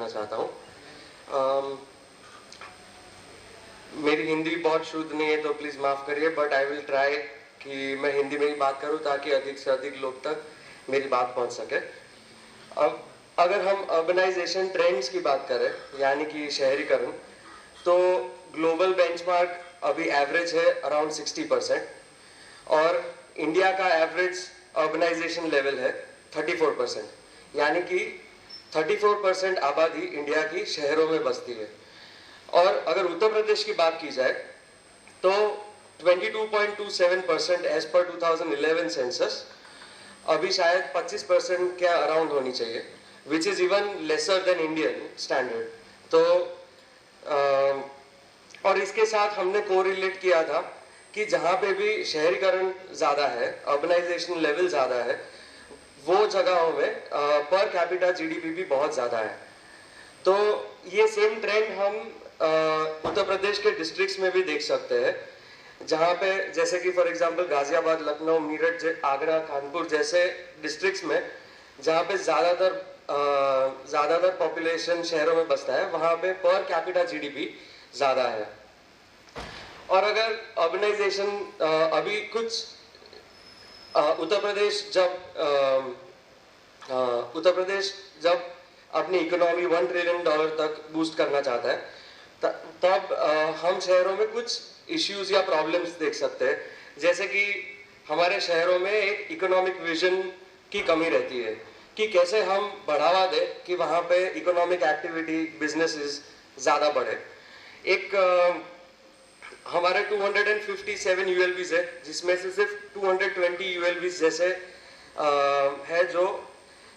करना चाहता हूँ। मेरी हिंदी बहुत शुद्ध नहीं है तो प्लीज़ माफ़ करिए, बट आई विल ट्राई कि मैं हिंदी में ही बात करूँ ताकि अधिक से अधिक लोग तक मेरी बात पहुँच सके। अब अगर हम अर्बनाइजेशन ट्रेंड्स की बात करें, यानी कि शहरीकरण, तो ग्लोबल बेंचमार्क अभी एवरेज है अराउंड 60% और इंडिया का एवरेज अर्बनाइजेशन लेवल है 34%, यानी कि 34% आबादी इंडिया की शहरों में बसती है। और अगर उत्तर प्रदेश की बात की जाए तो 22.27% एज पर 2011 सेंसस, अभी शायद 25% के अराउंड होनी चाहिए, which is even lesser than Indian standard. तो और इसके साथ हमने कोरिलेट किया था कि जहाँ पे भी शहरीकरण ज़्यादा है, अर्बनाइजेशन लेवल ज़्यादा है, वो जगहों में पर कैपिटा जीडीपी भी बहुत ज़्यादा है। तो ये सेम ट्रेंड हम उत्तर प्रदेश के डिस्ट्रिक्ट्स में भी देख सकते हैं, जहाँ पे जैसे कि फॉर एग्जांपल गाजियाबाद, लखनऊ, मीरठ, आगरा, कानपुर जैसे डिस्ट्रिक्ट्स में जहाँ पे ज़्यादातर पॉपुलेशन शहरों में बसता है, वहाँ पे पर कैपिटा जीडीपी ज़्यादा है। और अगर अर्बनाइजेशन अभी कुछ उत्तर प्रदेश जब अपनी इकोनॉमी $1 ट्रिलियन तक बूस्ट करना चाहता है, तब हम शहरों में कुछ इश्यूज या प्रॉब्लम्स देख सकते हैं, जैसे कि हमारे शहरों में एक इकोनॉमिक विजन की कमी रहती है कि कैसे हम बढ़ावा दें कि वहाँ पे इकोनॉमिक एक्टिविटी, बिजनेसेस ज़्यादा बढ़े। एक हमारे 257 यूएलबीज है, जिसमें से सिर्फ 220 यूएलबीज जैसे है जो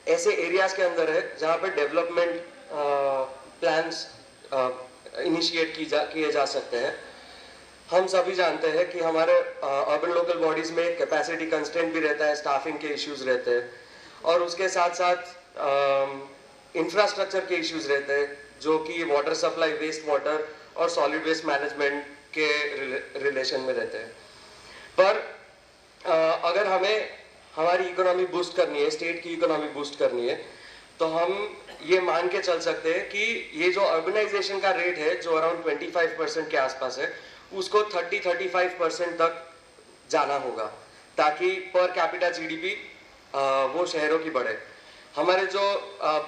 ऐसे एरियाज के अंदर है जहाँ पे डेवलपमेंट प्लान्स इनिशिएट किए जा सकते हैं। हम सभी जानते हैं कि हमारे अर्बन लोकल बॉडीज में कैपेसिटी कंस्ट्रेंट भी रहता है, स्टाफिंग के इश्यूज रहते हैं, और उसके साथ साथ इंफ्रास्ट्रक्चर के इश्यूज रहते हैं, जो कि वाटर सप्लाई, वेस्ट वाटर और सॉलिड वेस्ट मैनेजमेंट के रिलेशन में रहते हैं। पर अगर हमें हमारी इकोनॉमी बूस्ट करनी है, स्टेट की इकोनॉमी बूस्ट करनी है, तो हम ये मान के चल सकते हैं कि ये जो अर्बनाइजेशन का रेट है जो अराउंड 25% के आसपास है, उसको 30-35% तक जाना होगा, ताकि पर कैपिटा जीडीपी वो शहरों की बढ़े। हमारे जो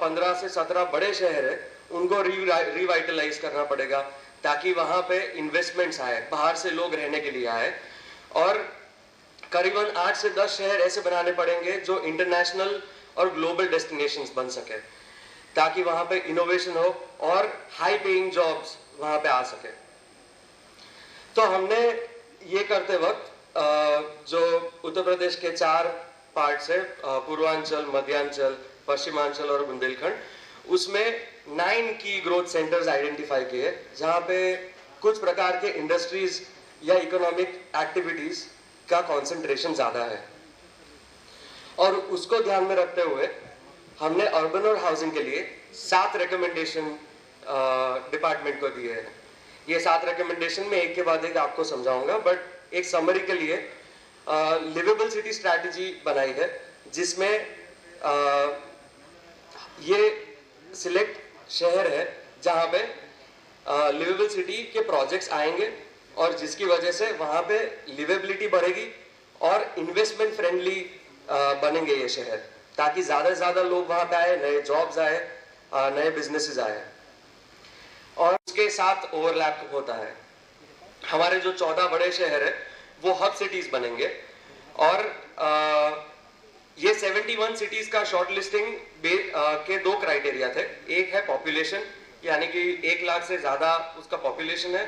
15 से 17 बड़े शहर है उनको रिवाइटलाइज करना पड़ेगा, ताकि वहाँ पे इन्वेस्टमेंट्स आए, बाहर से लोग रहने के लिए आए, और करीबन 8 से 10 शहर ऐसे बनाने पड़ेंगे जो इंटरनेशनल और ग्लोबल डेस्टिनेशंस बन सके, ताकि वहाँ पे इनोवेशन हो और हाई पेइंग जॉब्स वहाँ पे आ सके। तो हमने ये करते वक्त जो उत्तर प्रदेश के 4 पार्ट्स है, पूर्वांचल, मध्यांचल, पश्चिमांचल और बुंदेलखंड, उसमें 9 की ग्रोथ सेंटर्स आइडेंटिफाई किए, जहाँ पे कुछ प्रकार के इंडस्ट्रीज या इकोनॉमिक एक्टिविटीज का कंसंट्रेशन ज़्यादा है। और उसको ध्यान में रखते हुए हमने अर्बन और हाउसिंग के लिए 7 रिकमेंडेशन डिपार्टमेंट को दिए हैं। ये 7 रिकमेंडेशन में एक के बाद एक आपको समझाऊंगा, बट एक समरी के लिए लिवेबल सिटी स्ट्रैटेजी बनाई है, जिसमें ये सिलेक्ट शहर है जहाँ पे लिवेबल सिटी के प्रोजेक्ट्स आएंगे और जिसकी वजह से वहाँ पे लिवेबिलिटी बढ़ेगी और इन्वेस्टमेंट फ्रेंडली बनेंगे ये शहर, ताकि ज़्यादा से ज़्यादा लोग वहाँ पे आए, नए जॉब्स आए, नए बिजनेसेस आए। और उसके साथ ओवरलैप होता है, हमारे जो 14 बड़े शहर है वो हब सिटीज बनेंगे, और ये 71 सिटीज का शॉर्ट लिस्टिंग के 2 क्राइटेरिया थे। एक है पॉपुलेशन, यानी कि 1 लाख से ज्यादा उसका पॉपुलेशन है,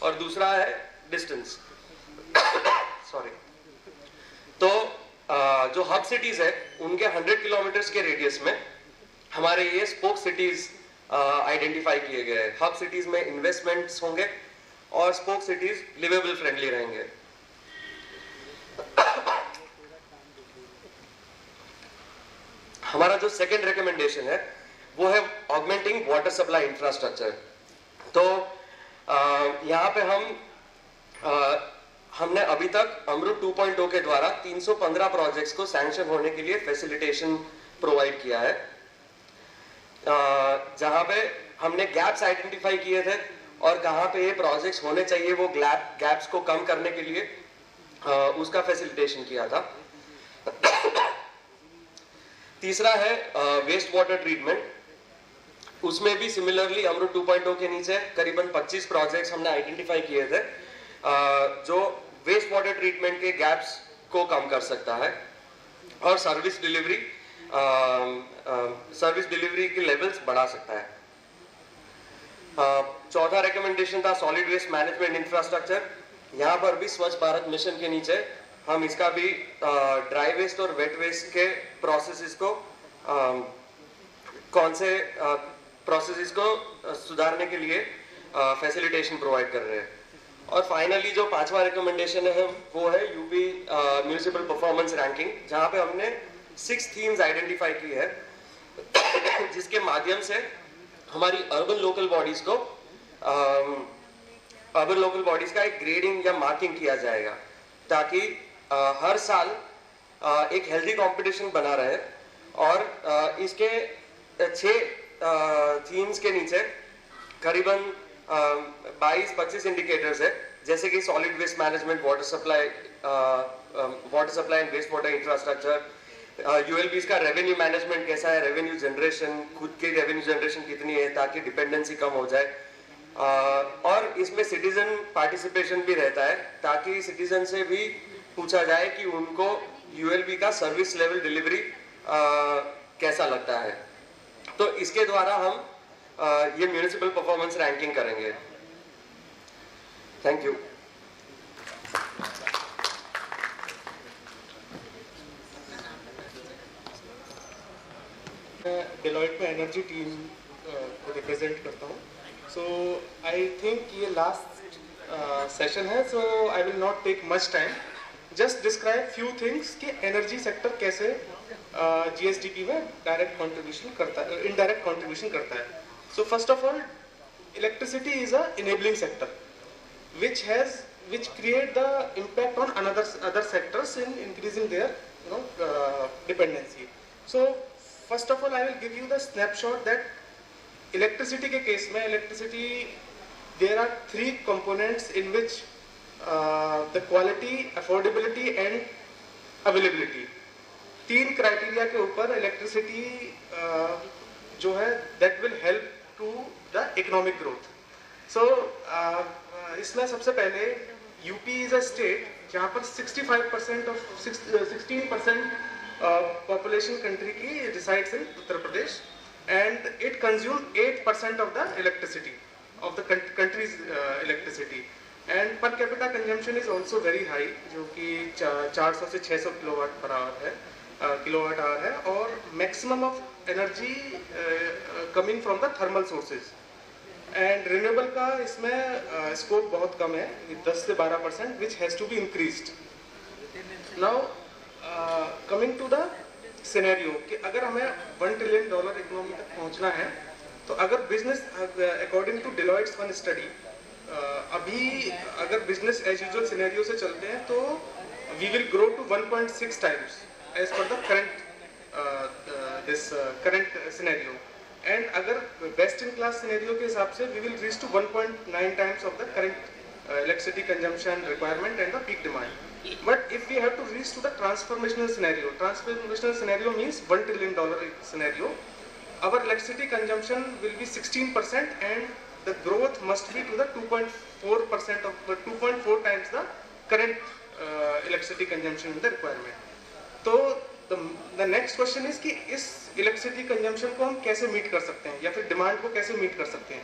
और दूसरा है डिस्टेंस। सॉरी। तो जो हब सिटीज है उनके 100 किलोमीटर्स के रेडियस में हमारे ये स्पोक सिटीज आइडेंटिफाई किए गए हैं। हब सिटीज में इन्वेस्टमेंट्स होंगे और स्पोक सिटीज लिवेबल फ्रेंडली रहेंगे। हमारा जो सेकंड रिकमेंडेशन है वो है ऑगमेंटिंग वाटर सप्लाई इंफ्रास्ट्रक्चर। तो यहाँ पे हमने अभी तक अमृत 2.0 के द्वारा 315 प्रोजेक्ट्स को सैंक्शन होने के लिए फैसिलिटेशन प्रोवाइड किया है। जहाँ पे हमने गैप्स आइडेंटिफाई किए थे और कहाँ पे ये प्रोजेक्ट्स होने चाहिए, वो गैप्स को कम करने के लिए उसका फैसिलिटेशन किया था। तीसरा है वेस्ट वाटर ट्रीटमेंट। उसमें भी सिमिलरली अमृत 2.0 के नीचे करीबन 25 प्रोजेक्ट्स हमने आइडेंटिफाई किए थे जो वेस्ट वाटर ट्रीटमेंट के गैप्स को कम कर सकता है और सर्विस डिलीवरी के लेवल्स बढ़ा सकता है। चौथा रिकमेंडेशन था सॉलिड वेस्ट मैनेजमेंट इंफ्रास्ट्रक्चर। यहाँ पर भी स्वच्छ भारत मिशन के नीचे हम इसका भी ड्राई वेस्ट और वेट वेस्ट के प्रोसेसेस को सुधारने के लिए फैसिलिटेशन प्रोवाइड कर रहे हैं। और फाइनली जो पांचवा रिकमेंडेशन है वो है यूपी म्यूनिसिपल परफॉर्मेंस रैंकिंग, जहाँ पे हमने 6 थीम्स आइडेंटिफाई की है जिसके माध्यम से हमारी अर्बन लोकल बॉडीज का एक ग्रेडिंग या मार्किंग किया जाएगा ताकि हर साल एक हेल्दी कंपटीशन बना रहे। और इसके 6 थीम्स के नीचे करीबन 22-25 इंडिकेटर्स है, जैसे कि solid waste management, water supply and waste water infrastructure, ULBs का रेवेन्यू मैनेजमेंट कैसा है, रेवेन्यू जनरेशन, खुद की रेवेन्यू जनरेशन कितनी है ताकि डिपेंडेंसी कम हो जाए। और इसमें सिटीजन पार्टिसिपेशन भी रहता है ताकि सिटीजन से भी पूछा जाए कि उनको यूएलबी का सर्विस लेवल डिलीवरी कैसा लगता है। तो इसके द्वारा हम ये म्यूनिसिपल परफॉर्मेंस रैंकिंग करेंगे। Thank you. डेलॉयट में एनर्जी टीम को रिप्रेजेंट करता हूँ। सो आई थिंक ये लास्ट सेशन है, so I will not take much time, just describe few things कि एनर्जी सेक्टर कैसे जीएसडीपी में डायरेक्ट कंट्रीब्यूशन करता है, इनडायरेक्ट कंट्रीब्यूशन करता है। So first of all, electricity is a enabling sector which create the impact on other sectors in increasing their dependency. So first of all, I will give you the snapshot that electricity के case में there are 3 components in which the quality, affordability and availability, 3 criteria के ऊपर electricity जो है that will help to the economic growth. So इसमें सबसे पहले UP is a state जहाँ पर 65% of 16% population country की resides in Uttar Pradesh and it consumes 8% of the electricity of the country's electricity and per capita consumption is also very high जो कि 400 से 600 kilowatt hour है और maximum of energy coming from the thermal sources and renewable का इसमें scope बहुत कम है, 10 से 12%, which has to be increased. Now coming to the scenario कि अगर हमें $1 trillion इकोनॉमी तक पहुंचना है तो अगर business according to Deloitte's one study अभी अगर बिजनेस एज यूजुअल सिनेरियो से चलते हैं तो we will grow to 1.6 times as per the current scenario. And अगर बेस्ट इन क्लास सिनेरियो के हिसाब से we will reach to 1.9 times of the current electricity consumption requirement and the peak demand. But if we have to reach to the transformational scenario means $1 trillion scenario, our electricity consumption will be 16% and the growth must be to the 2.4% of 2.4 times the current electricity consumption in the requirement. तो the next question is कि इस electricity consumption को हम कैसे meet कर सकते हैं या फिर डिमांड को कैसे मीट कर सकते हैं।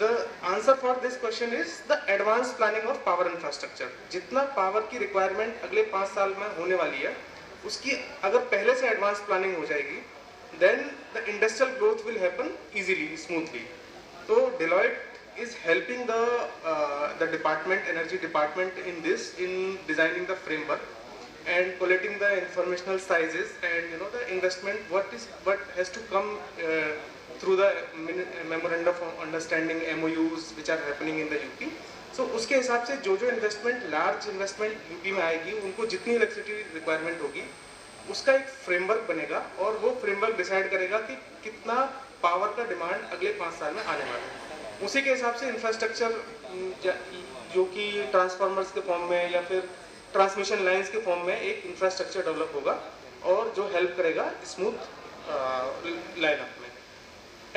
The answer for this question is the advance planning of power infrastructure. जितना पावर की रिक्वायरमेंट अगले 5 साल में होने वाली है उसकी अगर पहले से एडवांस प्लानिंग हो जाएगी then the industrial growth will happen easily, smoothly. तो Deloitte is helping the department, energy department in designing the framework and collating the informational sizes and the investment what has to come through the memorandum of understanding MOUs which are happening in the UP. So उसके हिसाब से जो investment, large investment UP में आएगी उनको जितनी electricity requirement होगी उसका एक फ्रेमवर्क बनेगा और वो फ्रेमवर्क डिसाइड करेगा कि कितना पावर का डिमांड अगले 5 साल में आने वाला है। उसी के हिसाब से इंफ्रास्ट्रक्चर जो कि ट्रांसफार्मर्स के फॉर्म में या फिर ट्रांसमिशन लाइंस के फॉर्म में एक इंफ्रास्ट्रक्चर डेवलप होगा और जो हेल्प करेगा स्मूथ लाइनअप में।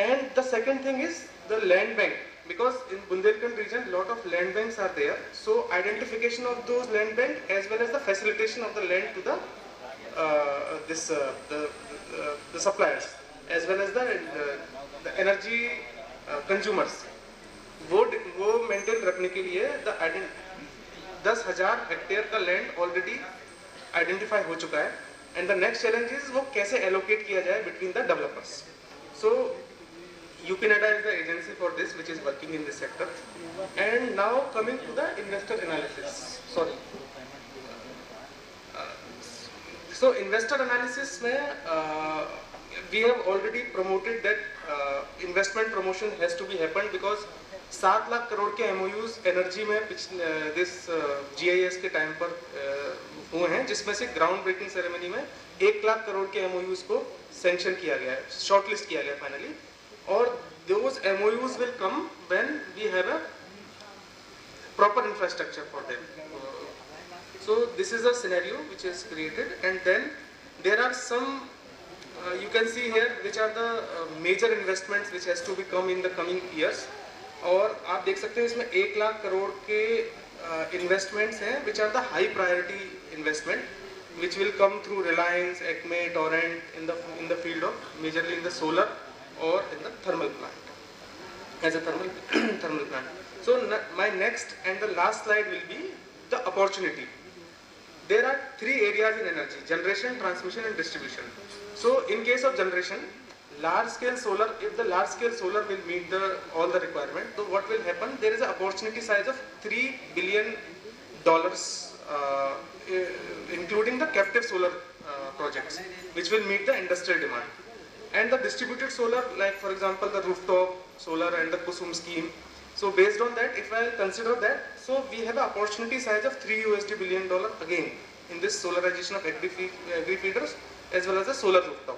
And the second thing is the land bank, because in Bundelkhand region lot of land banks are there, so identification of those land bank as well as the facilitation of the land to the the suppliers as well as the energy consumers, वो maintain रखने के लिए 10,000 hectare का land already identify हो चुका है। And the next challenge is वो कैसे एलोकेट किया जाए between the developers. So UPNEDA is the agency for this which is working in this sector. And now coming to the investor analysis. Sorry. So investor analysis में we have already promoted that investment promotion has to be happened because 7 lakh crore के MOUs energy में this GIS के time पर हुए हैं, जिसमें से ground breaking ceremony में 1 लाख करोड़ के MOUs को सैंक्शन किया गया है, शॉर्टलिस्ट किया गया finally. Or those MOUs will come when we have a proper infrastructure for them. So this is a scenario which is created, and then there are some you can see here which are the major investments which has to be come in the coming years. और आप देख सकते हैं इसमें 1 लाख करोड़ के investments हैं which are the high priority investment which will come through Reliance, Acme, Torrent in the field of majorly in the solar or in the thermal plant, as a thermal plant. So my next and the last slide will be the opportunity. There are 3 areas in energy: generation, transmission and distribution. So in case of generation, large scale solar, if the large scale solar will meet all the requirement, so what will happen, there is an opportunity size of $3 billion including the captive solar projects which will meet the industrial demand. And the distributed solar, like for example the rooftop solar and the Kusum scheme, so based on that, if I consider that, so we have an opportunity size of $3 billion again in this solarization of agri feeders as well as the solar rooftop.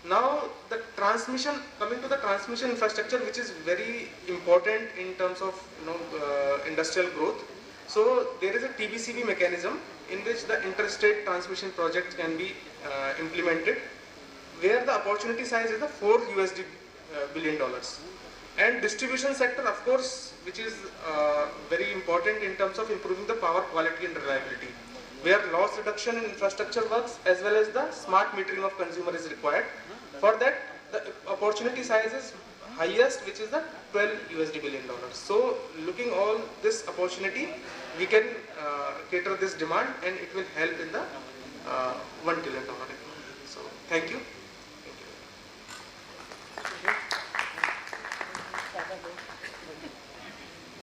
Now the transmission, coming to the transmission infrastructure, which is very important in terms of industrial growth. So there is a TBCB mechanism in which the interstate transmission project can be implemented, where the opportunity size is the $4 billion. And distribution sector, of course, which is very important in terms of improving the power quality and reliability, where loss reduction in infrastructure works as well as the smart metering of consumer is required. For that, the opportunity size is highest, which is the $12 billion. So looking all this opportunity, we can cater this demand and it will help in the $1 trillion economy. So thank you.